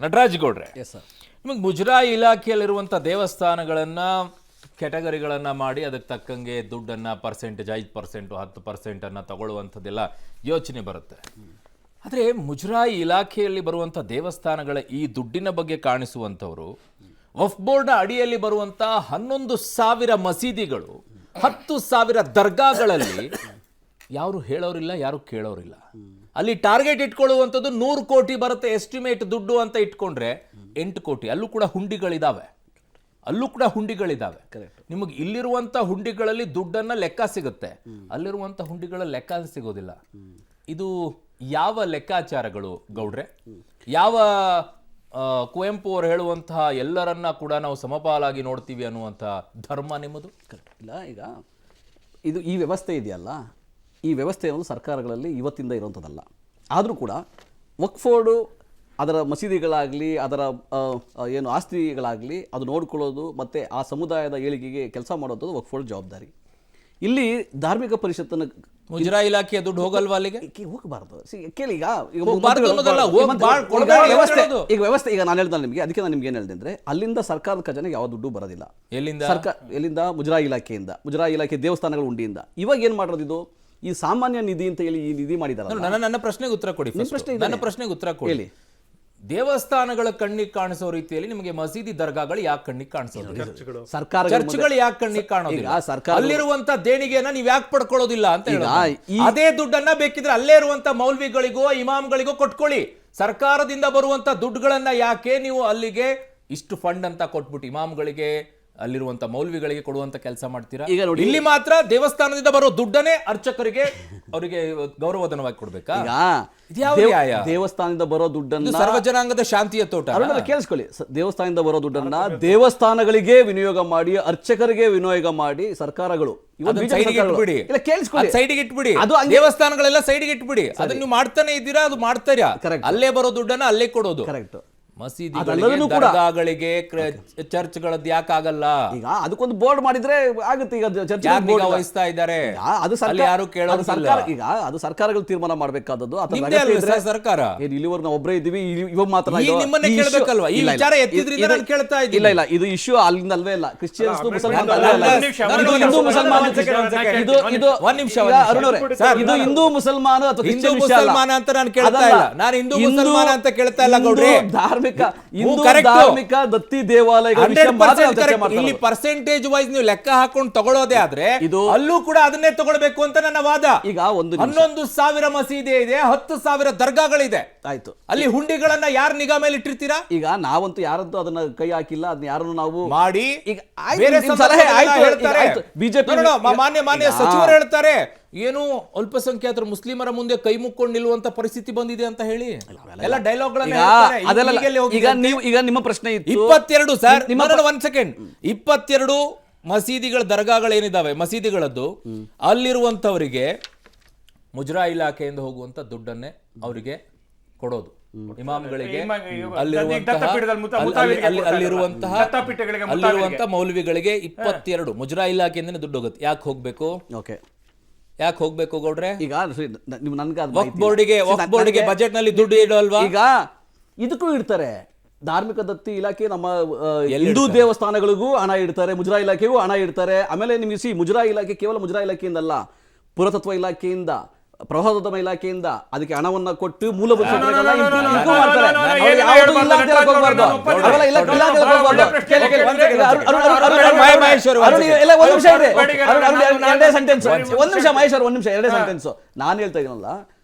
ನಟರಾಜ್ ಗೌಡ್ರೆ, yes sir. ನಿಮಗೆ ಮುಜರಾಯಿ ಇಲಾಖೆಯಲ್ಲಿರುವಂಥ ದೇವಸ್ಥಾನಗಳನ್ನು ಕೆಟಗರಿಗಳನ್ನು ಮಾಡಿ ಅದಕ್ಕೆ ತಕ್ಕಂಗೆ ದುಡ್ಡನ್ನು ಪರ್ಸೆಂಟೇಜ್ 5% 10% ತಗೊಳ್ಳುವಂಥದ್ದೆಲ್ಲ ಯೋಚನೆ ಬರುತ್ತೆ. ಆದರೆ ಮುಜರಾಯಿ ಇಲಾಖೆಯಲ್ಲಿ ಬರುವಂಥ ದೇವಸ್ಥಾನಗಳ ಈ ದುಡ್ಡಿನ ಬಗ್ಗೆ ಕಾಣಿಸುವಂಥವರು ವಫ್ ಬೋರ್ಡ್ನ ಅಡಿಯಲ್ಲಿ ಬರುವಂಥ 11,000 ಮಸೀದಿಗಳು 10,000 ದರ್ಗಾಗಳಲ್ಲಿ ಯಾರು ಹೇಳೋರಿಲ್ಲ, ಯಾರು ಕೇಳೋರಿಲ್ಲ. ಅಲ್ಲಿ ಟಾರ್ಗೆಟ್ ಇಟ್ಕೊಳ್ಳುವಂಥದ್ದು 100 ಕೋಟಿ ಬರುತ್ತೆ ಎಸ್ಟಿಮೇಟ್ ದುಡ್ಡು ಅಂತ ಇಟ್ಕೊಂಡ್ರೆ 8 ಕೋಟಿ. ಅಲ್ಲೂ ಕೂಡ ಹುಂಡಿಗಳಿದಾವೆ. ನಿಮಗೆ ಇಲ್ಲಿರುವಂಥ ಹುಂಡಿಗಳಲ್ಲಿ ದುಡ್ಡನ್ನ ಲೆಕ್ಕ ಸಿಗುತ್ತೆ, ಅಲ್ಲಿರುವಂಥ ಹುಂಡಿಗಳ ಲೆಕ್ಕ ಸಿಗೋದಿಲ್ಲ. ಇದು ಯಾವ ಲೆಕ್ಕಾಚಾರಗಳು ಗೌಡ್ರೆ? ಯಾವ ಕುವೆಂಪು ಅವರು ಹೇಳುವಂತಹ ಎಲ್ಲರನ್ನ ಕೂಡ ನಾವು ಸಮಪಾಲಾಗಿ ನೋಡ್ತೀವಿ ಅನ್ನುವಂಥ ಧರ್ಮ ನಿಮ್ಮದು? ಇಲ್ಲ, ಈಗ ಇದು ಈ ವ್ಯವಸ್ಥೆ ಇದೆಯಲ್ಲ, ಈ ವ್ಯವಸ್ಥೆ ಅನ್ನೋದು ಸರ್ಕಾರಗಳಲ್ಲಿ ಇವತ್ತಿಂದ ಇರುವಂಥದ್ದಲ್ಲ. ಆದರೂ ಕೂಡ ವಕ್ಫ್ ಬೋರ್ಡು ಅದರ ಮಸೀದಿಗಳಾಗಲಿ ಅದರ ಏನು ಆಸ್ತಿಗಳಾಗಲಿ ಅದು ನೋಡ್ಕೊಳ್ಳೋದು ಮತ್ತು ಆ ಸಮುದಾಯದ ಏಳಿಗೆಗೆ ಕೆಲಸ ಮಾಡೋದು ವಕ್ಫ್ ಬೋರ್ಡ್ ಜವಾಬ್ದಾರಿ. ಇಲ್ಲಿ ಧಾರ್ಮಿಕ ಪರಿಷತ್ತನ್ನು ಮುಜರಾಯಿ ಇಲಾಖೆಯ ದುಡ್ಡು ಹೋಗಲ್ವಾ ಅಲ್ಲಿಗೆ? ಹೋಗಬಾರ್ದು. ಕೇಳಿ, ಈಗ ವ್ಯವಸ್ಥೆ ಈಗ ನಾನು ಹೇಳ್ದೆ ನಿಮಗೆ, ಅದಕ್ಕೆ ನಾನು ನಿಮ್ಗೆ ಏನು ಹೇಳಿದೆ ಅಂದರೆ ಅಲ್ಲಿಂದ ಸರ್ಕಾರದ ಖಜಾನೆಗೆ ಯಾವ ದುಡ್ಡು ಬರೋದಿಲ್ಲ. ಎಲ್ಲಿಂದ? ಮುಜರಾಯಿ ಇಲಾಖೆಯಿಂದ, ಮುಜರಾಯಿ ಇಲಾಖೆ ದೇವಸ್ಥಾನಗಳ ಹುಂಡಿಯಿಂದ. ಇವಾಗ ಏನು ಮಾಡೋದು? ಇದು ಈ ಸಾಮಾನ್ಯ ನಿಧಿ ಅಂತ ಹೇಳಿ ಈ ನಿಧಿ ಮಾಡಿದಾರಲ್ಲ. ನನ್ನ ಪ್ರಶ್ನೆಗೆ ಉತ್ತರ ಕೊಡಿ. ನನ್ನ ಪ್ರಶ್ನೆಗೆ ಉತ್ತರ ಕೊಡಿ. ದೇವಸ್ಥಾನಗಳ ಕಣ್ಣಿಗೆ ಕಾಣಿಸೋ ರೀತಿಯಲ್ಲಿ ನಿಮಗೆ ಮಸೀದಿ ದರ್ಗಾಗಳು ಯಾಕೆ ಕಣ್ಣಿಗೆ ಕಾಣಿಸೋದಿಲ್ಲ? ಚರ್ಚ್ಗಳು ಯಾಕೆ ಕಣ್ಣಿಗೆ ಕಾಣೋದಿಲ್ಲ? ಅಲ್ಲಿರುವಂತ ದೇಣಿಗೆಯನ್ನ ನೀವ್ ಯಾಕೆ ಪಡ್ಕೊಳ್ಳೋದಿಲ್ಲ ಅಂತ ಹೇಳಿ ಅದೇ ದುಡ್ಡನ್ನ ಬೇಕಿದ್ರೆ ಅಲ್ಲೇ ಇರುವಂತ ಮೌಲ್ವಿಗಳಿಗೋ ಇಮಾಮ್ಗಳಿಗೋ ಕೊಟ್ಕೊಳ್ಳಿ. ಸರ್ಕಾರದಿಂದ ಬರುವಂತ ದುಡ್ಡುಗಳನ್ನ ಯಾಕೆ ನೀವು ಅಲ್ಲಿಗೆ ಇಷ್ಟು ಫಂಡ್ ಅಂತ ಕೊಟ್ಬಿಟ್ಟು ಇಮಾಮ್ಗಳಿಗೆ ಅಲ್ಲಿರುವಂತ ಮೌಲ್ವಿಗಳಿಗೆ ಕೊಡುವಂತ ಕೆಲಸ ಮಾಡ್ತೀರಾ? ಈಗ ನೋಡಿ, ಇಲ್ಲಿ ಮಾತ್ರ ದೇವಸ್ಥಾನದಿಂದ ಬರೋ ದುಡ್ಡನ್ನೇ ಅರ್ಚಕರಿಗೆ ಅವರಿಗೆ ಗೌರವಧನವಾಗಿ ಕೊಡ್ಬೇಕಾ? ದೇವಸ್ಥಾನದಿಂದ ಬರೋ ದುಡ್ಡನ್ನು ಸರ್ವಜನಾಂಗದ ಶಾಂತಿಯ ತೋಟ. ಕೇಳಿಸ್ಕೊಳ್ಳಿ, ದೇವಸ್ಥಾನದಿಂದ ಬರೋ ದುಡ್ಡನ್ನ ದೇವಸ್ಥಾನಗಳಿಗೆ ವಿನಿಯೋಗ ಮಾಡಿ ಅರ್ಚಕರಿಗೆ ವಿನಿಯೋಗ ಮಾಡಿ ಸರ್ಕಾರಗಳು ಸೈಡಿಗೆ ಇಟ್ಬಿಡಿ. ದೇವಸ್ಥಾನಗಳೆಲ್ಲ ಸೈಡಿಗೆ ಇಟ್ಬಿಡಿ. ಅದನ್ನ ನೀವು ಮಾಡ್ತಾನೆ ಇದ್ದೀರಾ, ಅದು ಮಾಡ್ತಾರ. ಅಲ್ಲೇ ಬರೋ ದುಡ್ಡನ್ನ ಅಲ್ಲೇ ಕೊಡೋದು. ಕರೆಕ್ಟ್. ಮಸೀದಿಗಳಿಗೆ, ದರ್ಗಾಗಳಿಗೆ, ಚರ್ಚ್ಗಳದ್ದು ಯಾಕಾಗಲ್ಲ? ಈಗ ಅದಕ್ಕೊಂದು ಬೋರ್ಡ್ ಮಾಡಿದ್ರೆ ಆಗುತ್ತೆ. ಈಗ ಚರ್ಚ್ ವಹಿಸ್ತಾ ಇದ್ದಾರೆ, ಅದು ಯಾರು ಕೇಳೋದಿಲ್ಲ. ಈಗ ಅದು ಸರ್ಕಾರಗಳು ತೀರ್ಮಾನ ಮಾಡಬೇಕಾದದ್ದು. ಸರ್ಕಾರ ಇಲ್ಲಿವರೆಗೂ ನಾವು ಒಬ್ಬರೇ ಇದೀವಿ, ಇವಾಗ ಮಾತ್ರ ನಿಮ್ಮನ್ನೇ ಕೇಳಬೇಕಲ್ವಾ? ಈ ವಿಚಾರ ಎತ್ತಿದ್ರಿಂದ ನಾನು ಕೇಳ್ತಾ ಇದ್ದೀನಿ. ಇಲ್ಲ, ಇದು ಇಶ್ಯೂ ಅಲ್ಲಿಂದ ಅಲ್ವೇ ಇಲ್ಲ. ಕ್ರಿಶ್ಚಿಯನ್ಸ್ ಮುಸಲ್ಮಾನ್ ಹಿಂದೂ ಮುಸಲ್ಮಾನ್ ಇದು ಹಿಂದೂ ಮುಸಲ್ಮಾನ ಅಥವಾ ಹಿಂದೂ ಮುಸಲ್ಮಾನ ಅಂತ ನಾನು ಕೇಳ್ತಾ ಇಲ್ಲ. ನಾನು ಹಿಂದೂ ಮುಸಲ್ಮಾನ ಅಂತ ಕೇಳ್ತಾ ಇಲ್ಲ ಗೌಡ್ರೆ. ಧಾರ್ಮಿಕ ದತ್ತಿ ದೇವಾಲಯಗಳು ಇಲ್ಲಿ ಪರ್ಸೆಂಟೇಜ್ ವೈಸ್ ನೀವು ಲೆಕ್ಕ ಹಾಕೊಂಡು ತಗೊಳ್ಳೋದೇ ಆದ್ರೆ ಇದು ಅಲ್ಲೂ ಕೂಡ ಅದನ್ನೇ ತಗೊಳ್ಬೇಕು ಅಂತ ನನ್ನ ವಾದ. ಈಗ 11,000 ಮಸೀದಿ ಇದೆ, 10,000 ದರ್ಗಾಗಳಿದೆ. ಆಯ್ತು, ಅಲ್ಲಿ ಹುಂಡಿಗಳನ್ನ ಯಾರು ನಿಗಾ ಮೇಲೆ ಇಟ್ಟಿರ್ತೀರಾ? ಈಗ ನಾವಂತೂ ಯಾರಂತೂ ಅದನ್ನ ಕೈ ಹಾಕಿಲ್ಲ. ಅದನ್ನ ಯಾರನ್ನು ನಾವು ಮಾಡಿ ಈಗ ಬಿಜೆಪಿ ಮಾನ್ಯ ಸಚಿವರು ಹೇಳ್ತಾರೆ ಏನು ಅಲ್ಪಸಂಖ್ಯಾತರು ಮುಸ್ಲಿಮರ ಮುಂದೆ ಕೈ ಮುಕ್ಕೊಂಡು ನಿಲ್ಲುವಂತ ಪರಿಸ್ಥಿತಿ ಬಂದಿದೆ ಅಂತ ಹೇಳಿ ಎಲ್ಲ ಡೈಲಾಗ್ ಈಗ ನಿಮ್ಮ ಪ್ರಶ್ನೆ 22 ಸರ್, 1 ಸೆಕೆಂಡ್, 22 ಮಸೀದಿಗಳ ದರ್ಗಾಗಳೇನಿದಾವೆ ಮಸೀದಿಗಳದ್ದು ಅಲ್ಲಿರುವಂತವರಿಗೆ ಮುಜರಾಯಿ ಇಲಾಖೆಯಿಂದ ಹೋಗುವಂತ ದುಡ್ಡನ್ನೇ ಅವರಿಗೆ ಕೊಡೋದು. ಇಮಾಮ್ಗಳಿಗೆ, ಅಲ್ಲಿರುವಂತಹ ಮೌಲ್ವಿಗಳಿಗೆ 22 ಮುಜರಾಯಿ ಇಲಾಖೆಯಿಂದ ದುಡ್ಡು ಹೋಗುತ್ತೆ. ಯಾಕೆ ಹೋಗ್ಬೇಕು ಗೌಡ್ರೆ? ಈಗ ವಕ್ಫ್ ಬೋರ್ಡಿಗೆ ಬಜೆಟ್ ನಲ್ಲಿ ದುಡ್ಡು ಇಡಲ್ವಾ? ಈಗ ಇದಕ್ಕೂ ಇಡ್ತಾರೆ. ಧಾರ್ಮಿಕ ದತ್ತಿ ಇಲಾಖೆ ನಮ್ಮ ಹಿಂದೂ ದೇವಸ್ಥಾನಗಳಿಗೂ ಹಣ ಇಡ್ತಾರೆ, ಮುಜರಾಯಿ ಇಲಾಖೆಗೂ ಹಣ ಇಡ್ತಾರೆ. ಆಮೇಲೆ ನಿಮಗೆ ಮುಜರಾಯಿ ಇಲಾಖೆ ಕೇವಲ ಮುಜರಾಯಿ ಇಲಾಖೆಯಿಂದಲ್ಲ, ಪುರಾತತ್ವ ಇಲಾಖೆಯಿಂದ, ಪ್ರವಾಸೋದ್ಯಮ ಇಲಾಖೆಯಿಂದ ಅದಕ್ಕೆ ಹಣವನ್ನ ಕೊಟ್ಟು ಮೂಲಭೂತ ನಾನು ಹೇಳ್ತಾ ಇದ್ದೀನಲ್ಲ,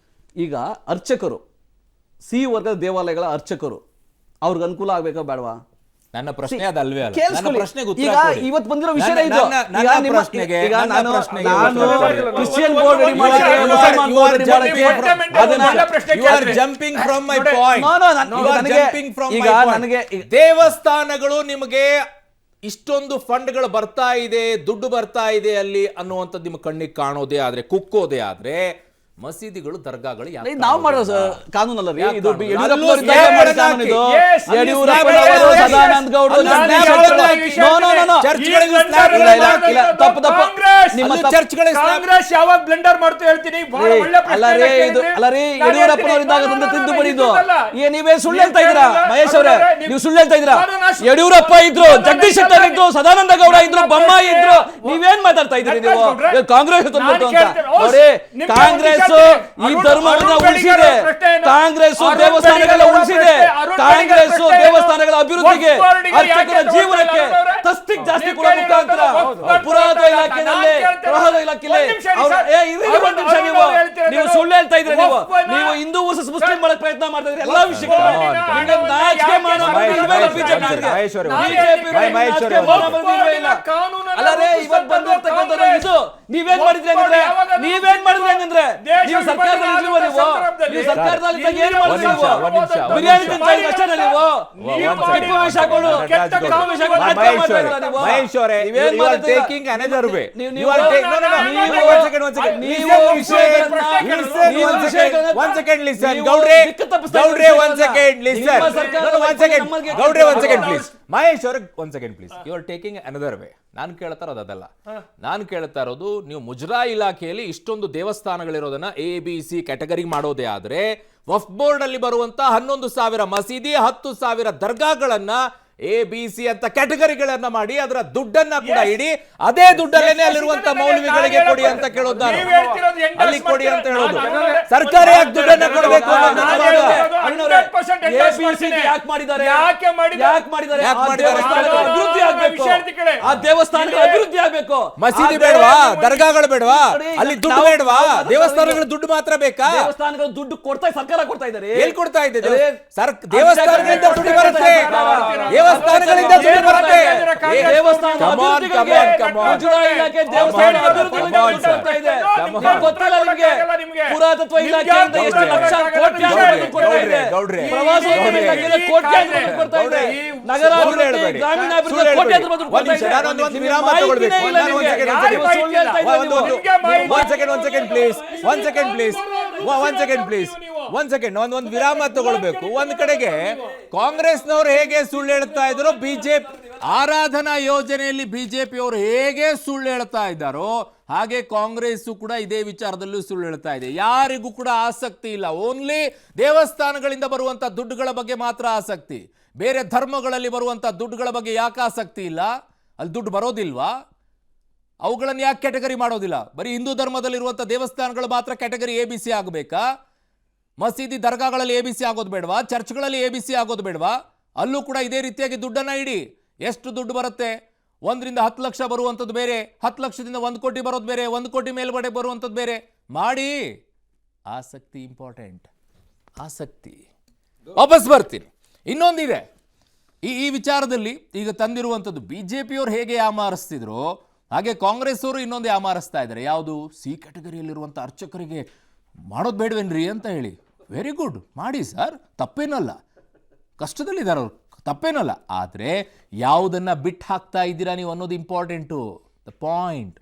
ಈಗ ಅರ್ಚಕರು, ಸಿ ವರ್ಗದ ದೇವಾಲಯಗಳ ಅರ್ಚಕರು, ಅವ್ರಿಗೆ ಅನುಕೂಲ ಆಗ್ಬೇಕಾ ಬೇಡವಾ? ನನ್ನ ಪ್ರಶ್ನೆ ಅದಲ್ವೇ ಅಲ್ಲ. ಇವತ್ತು ಬಂದಿರೋ ವಿಷಯ ಇದು. ಕ್ರಿಶ್ಚಿಯನ್ ಬೋರ್ಡ್ ಮುಸಲ್ಮಾನ್ ಬೋರ್ಡ್ ದೇವಸ್ಥಾನಗಳು ನಿಮಗೆ ಇಷ್ಟೊಂದು ಫಂಡ್ಗಳು ಬರ್ತಾ ಇದೆ, ದುಡ್ಡು ಬರ್ತಾ ಇದೆ ಅಲ್ಲಿ ಅನ್ನುವಂಥದ್ದು ನಿಮ್ಮ ಕಣ್ಣಿಗೆ ಕಾಣೋದೇ ಆದ್ರೆ, ಕುಕ್ಕೋದೇ ಆದ್ರೆ ಮಸೀದಿಗಳು ದರ್ಗಾಗಳು ಯಾಕೆ ನಾವು ಮಾಡೋ ಕಾಣೋದಿಲ್ಲ? ಕಾನೂನಲ್ಲ ರೀ ಯಾಕೆ ಇದು ಕಾನೂನು? ಯಡಿಯೂರಪ್ಪನವರು ಅಲ್ಲೂ ಇದ್ದಾಗ ಮಾಡಿದ ಸ್ನ್ಯಾಪ್ ಕಾನೂನು ಇದು. Yes, ಅಲ್ಲಿ ಯಡಿಯೂರಪ್ಪನವರು, ಸ್ನ್ಯಾಪ್ ಸದಾನಂದ ಗೌಡರು, ಅಲ್ಲಿ ಸ್ನ್ಯಾಪ್ ಸ್ನ್ಯಾಪ್ ಹಾಕಿದ್ರು. ಹಾಕಿದ್ರು. No, no, no, no. ಚರ್ಚ್ಗಳಿಗೆ ಇಲ್ಲ, ಸ್ನ್ಯಾಪ್ ಇಲ್ಲ, ಇಲ್ಲ, ತಪ್ಪು, ತಪ್ಪು. ಕಾಂಗ್ರೆಸ್ ನಿಮ್ಮ ಅಲ್ಲಿ ತಪ್ಪು. ಚರ್ಚ್ಗಳಿಗೆ ಕಾಂಗ್ರೆಸ್ ಯಾವಾಗ ಬ್ಲೆಂಡರ್ ಮಾಡ್ತು ಹೇಳ್ತೀನಿ ಬಹಳ ರೀ, ಒಳ್ಳೆ ಅಲ್ಲ ರೀ ಇದು ಅಲ್ಲ ರೀ ಯಡಿಯೂರಪ್ಪನವರು ಇದ್ದಾಗ ತಂದ ತಿದ್ದುಪಡಿ ಇದು. ನೀವೇ ಸುಳ್ಳು ಹೇಳ್ತಾ ಇದ್ದೀರಾ ಮಹೇಶ್ ಅವರೇ, ನೀವು ಸುಳ್ಳು ಹೇಳ್ತಾ ಇದ್ದೀರಾ. ಯಡಿಯೂರಪ್ಪ ಇದ್ರು, ಜಗದೀಶ್ ಶೆಟ್ಟರ್ ಇದ್ರು, ಸದಾನಂದ ಗೌಡ ಇದ್ರು, ಬೊಮ್ಮಾಯಿ ಇದ್ರು, ನೀವೇನ್ ಮಾತಾಡ್ತಾ ಇದ್ದೀರಿ ನೀವು? ಕಾಂಗ್ರೆಸ್ ತಂದ್ಬಿಟ್ಟು ಅಂತ ನೋಡಿ. ಕಾಂಗ್ರೆಸ್ ಈ ಧರ್ಮವನ್ನ ಉಳಿಸಿದೆ, ಕಾಂಗ್ರೆಸ್ ದೇವಸ್ಥಾನಗಳ ಉಳಿಸಿದೆ, ಕಾಂಗ್ರೆಸ್ ದೇವಸ್ಥಾನಗಳ ಅಭಿವೃದ್ಧಿಗೆ, ಅರ್ಚಕರ ಜೀವನಕ್ಕೆ ತಸ್ತಿಗ್ ಜಾಸ್ತಿ ಕೊಡೋ ಮುಖಾಂತರ ಪುರಾತನ ಇಲಾಖೆಯಲ್ಲಿ ಪ್ರಹದ ಇಲಾಖೆಯಲ್ಲಿ ಒಂದು ನಿಮಿಷ ನೀವು ಸುಳ್ಳು ಹೇಳ್ತಾ ಇದ್ರೆ ನೀವು ಹಿಂದೂ ವರ್ಸಸ್ ಮುಸ್ಲಿಂ ಮಾಡಕ್ ಪ್ರಯತ್ನ ಮಾಡ್ತಾ ಇದ್ರಿ ಎಲ್ಲಾ ವಿಷಯಗಳು. ನಾಚಿಕೆ ಮಾಡೋ ಅಲ್ಲ ರೇ ಇವತ್ತು ಬಂದಿರ್ತಕ್ಕಂಥದ್ದು ಇದು. ನೀವೇನ್ ಮಾಡಿದ್ರಿ ಹಂಗಂದ್ರೆ ನೀವು ಸರ್ಕಾರದಲ್ಲಿ ಇಲ್ವಾ ನೀವು ಸರ್ಕಾರದಲ್ಲಿ ಇದ್ದಾಗ ಏನ್ ಮಾಡಿದ್ರಿ ನೀವು? ಬಿರಿಯಾನಿ ತಿಂತಾ ಇದ್ರಿ ಅಷ್ಟೇ ನೀವು. ಟಿಪ್ಪು ವೇಷ ಹಾಕೊಂಡು ಮಹೇಶ್ ಅವರೇ, you are taking another way. You are taking one second, listen. Gowre, one second, listen. One second, Gowre, one second, please. Mahesh ಅವರೇ, one second, please. You are taking another way. ನಾನು ಕೇಳ್ತಾ ಇರೋದು ಅದಲ್ಲ. ನಾನು ಕೇಳ್ತಾ ಇರೋದು ನೀವು ಮುಜರಾಯಿ ಇಲಾಖೆಯಲ್ಲಿ ಇಷ್ಟೊಂದು ದೇವಸ್ಥಾನಗಳಿರೋದನ್ನ ABC ಕ್ಯಾಟಗರಿ ಮಾಡೋದೇ ಆದ್ರೆ ವಫ್ ಬೋರ್ಡ್ ಅಲ್ಲಿ ಬರುವಂತ 11,000 ಮಸೀದಿ, 10,000 ದರ್ಗಾಗಳನ್ನ ABC ಅಂತ ಕ್ಯಾಟಗರಿಗಳನ್ನ ಮಾಡಿ ಅದರ ದುಡ್ಡನ್ನ ಕೂಡ ಇಡಿ, ಅದೇ ದುಡ್ಡಲ್ಲೇನೆ ಅಲ್ಲಿರುವಂತ ಮೌಲ್ವಿಗಳಿಗೆ ಕೊಡಿ ಅಂತ ಕೇಳೋದು ನಾನು. ಅಲ್ಲಿ ಕೊಡಿ ಅಂತ ಹೇಳೋದು. ಸರ್ಕಾರ ಯಾಕೆ ದುಡ್ಡನ್ನ ಕೊಡಬೇಕು? ಯಾಕೆ ಮಾಡಿದ್ದಾರೆ? ಅಭಿವೃದ್ಧಿ ಆಗ್ಬೇಕು, ಆ ದೇವಸ್ಥಾನಗಳ ಅಭಿವೃದ್ಧಿ ಆಗ್ಬೇಕು. ಮಸೀದಿ ಬೇಡವಾ? ದರ್ಗಾಗಳು ಬೇಡವಾ? ಅಲ್ಲಿ ದುಡ್ಡು ಬೇಡವಾ? ದೇವಸ್ಥಾನಗಳ ದುಡ್ಡು ಮಾತ್ರ ಬೇಕಾ? ದೇವಸ್ಥಾನಗಳ ದುಡ್ಡು ಸರ್ಕಾರ ಕೊಡ್ತಾ ಇದ್ದಾರೆ. ಎಲ್ಲಿ ಕೊಡ್ತಾ ಇದೆ? ದೇವಸ್ಥಾನಗಳಿಂದ ದುಡ್ಡು ಬರುತ್ತೆ, ದೇವಸ್ಥಾನಗಳಿಂದ ದುಡ್ಡು ಬರುತ್ತೆ. ದೇವಸ್ಥಾನ ಮುಜರಾಯಿ ಇಲಾಖೆ ದೇವಸ್ಥಾನ ಅಭಿವೃದ್ಧಿಗೆ ದುಡ್ಡು ಕೊಡ್ತಾ ಇದೆ. ಗೊತ್ತಿಲ್ಲ ನಿಮಗೆ? ಪುರಾತತ್ವ ಇಲಾಖೆಯಿಂದ ಎಷ್ಟು ಲಕ್ಷ ಕೋಟ್ಯಾಂತರ ಕೊಡ್ತಾ ಇದೆ. ಪ್ರವಾಸೋದ್ಯಮ ಇಲಾಖೆಯಿಂದ ಕೋಟ್ಯಾಂತರ ಕೊಡ್ತಾ ಇದೆ. ನಗರಾಭಿವೃದ್ಧಿ, ಗ್ರಾಮೀಣಾಭಿವೃದ್ಧಿ ಕೋಟ್ಯಾಂತರ ಕೊಡ್ತಾ ಇದೆ. ಒಂದು ವಿರಾಮ ತಗೊಳ್ಬೇಕು. ಒಂದು ವಿರಾಮ ತಗೊಳ್ಬೇಕು. ಒಂದ್ ಕಡೆಗೆ ಕಾಂಗ್ರೆಸ್ನವರು ಹೇಗೆ ಸುಳ್ಳು ಹೇಳ್ತಾ ಇದ್ರು, ಬಿಜೆಪಿ ಆರಾಧನಾ ಯೋಜನೆಯಲ್ಲಿ ಬಿಜೆಪಿಯವರು ಹೇಗೆ ಸುಳ್ಳು ಹೇಳ್ತಾ ಇದ್ದಾರೋ ಹಾಗೆ ಕಾಂಗ್ರೆಸ್ ಕೂಡ ಇದೇ ವಿಚಾರದಲ್ಲೂ ಸುಳ್ಳು ಹೇಳ್ತಾ ಇದೆ. ಯಾರಿಗೂ ಕೂಡ ಆಸಕ್ತಿ ಇಲ್ಲ. ಓನ್ಲಿ ದೇವಸ್ಥಾನಗಳಿಂದ ಬರುವಂತ ದುಡ್ಡುಗಳ ಬಗ್ಗೆ ಮಾತ್ರ ಆಸಕ್ತಿ. ಬೇರೆ ಧರ್ಮಗಳಲ್ಲಿ ಬರುವಂತ ದುಡ್ಡುಗಳ ಬಗ್ಗೆ ಯಾಕೆ ಆಸಕ್ತಿ ಇಲ್ಲ? ಅಲ್ಲಿ ದುಡ್ಡು ಬರೋದಿಲ್ವಾ? ಅವುಗಳನ್ನು ಯಾಕೆ ಕ್ಯಾಟಗರಿ ಮಾಡೋದಿಲ್ಲ? ಬರೀ ಹಿಂದೂ ಧರ್ಮದಲ್ಲಿರುವಂಥ ದೇವಸ್ಥಾನಗಳು ಮಾತ್ರ ಕ್ಯಾಟಗರಿ ABC ಆಗಬೇಕಾ? ಮಸೀದಿ ದರ್ಗಾಗಳಲ್ಲಿ ABC ಆಗೋದು ಬೇಡವಾ? ಚರ್ಚ್ಗಳಲ್ಲಿ ABC ಆಗೋದು ಬೇಡವಾ? ಅಲ್ಲೂ ಕೂಡ ಇದೇ ರೀತಿಯಾಗಿ ದುಡ್ಡನ್ನು ಇಡಿ. ಎಷ್ಟು ದುಡ್ಡು ಬರುತ್ತೆ? 1 ರಿಂದ 10 ಲಕ್ಷ ಬರುವಂಥದ್ದು ಬೇರೆ, 10 ಲಕ್ಷದಿಂದ 1 ಕೋಟಿ ಬರೋದು ಬೇರೆ, 1 ಕೋಟಿ ಮೇಲ್ಗಡೆ ಬರುವಂಥದ್ದು ಬೇರೆ. ಮಾಡಿ. ಆಸಕ್ತಿ ಇಂಪಾರ್ಟೆಂಟ್. ಆಸಕ್ತಿ. ವಾಪಸ್ ಬರ್ತೀನಿ. ಇನ್ನೊಂದಿದೆ ಈ ವಿಚಾರದಲ್ಲಿ. ಈಗ ತಂದಿರುವಂಥದ್ದು ಬಿಜೆಪಿಯವರು ಹೇಗೆ ಯಾಮಾರಿಸ್ತಿದ್ರು ಹಾಗೆ ಕಾಂಗ್ರೆಸ್ ಅವರು ಇನ್ನೊಂದು ಯಾಮಾರಿಸ್ತಾ ಇದ್ದಾರೆ. ಯಾವುದು? C ಕ್ಯಾಟಗರಿಯಲ್ಲಿರುವಂಥ ಅರ್ಚಕರಿಗೆ ಮಾಡೋದು ಬೇಡವೇನ್ರಿ ಅಂತ ಹೇಳಿ. ವೆರಿ ಗುಡ್, ಮಾಡಿ ಸರ್, ತಪ್ಪೇನಲ್ಲ. ಕಷ್ಟದಲ್ಲಿದ್ದಾರೆ ಅವರು, ತಪ್ಪೇನಲ್ಲ. ಆದರೆ ಯಾವುದನ್ನು ಬಿಟ್ಟು ಹಾಕ್ತಾ ಇದ್ದೀರಾ ನೀವು ಅನ್ನೋದು ಇಂಪಾರ್ಟೆಂಟು. The point.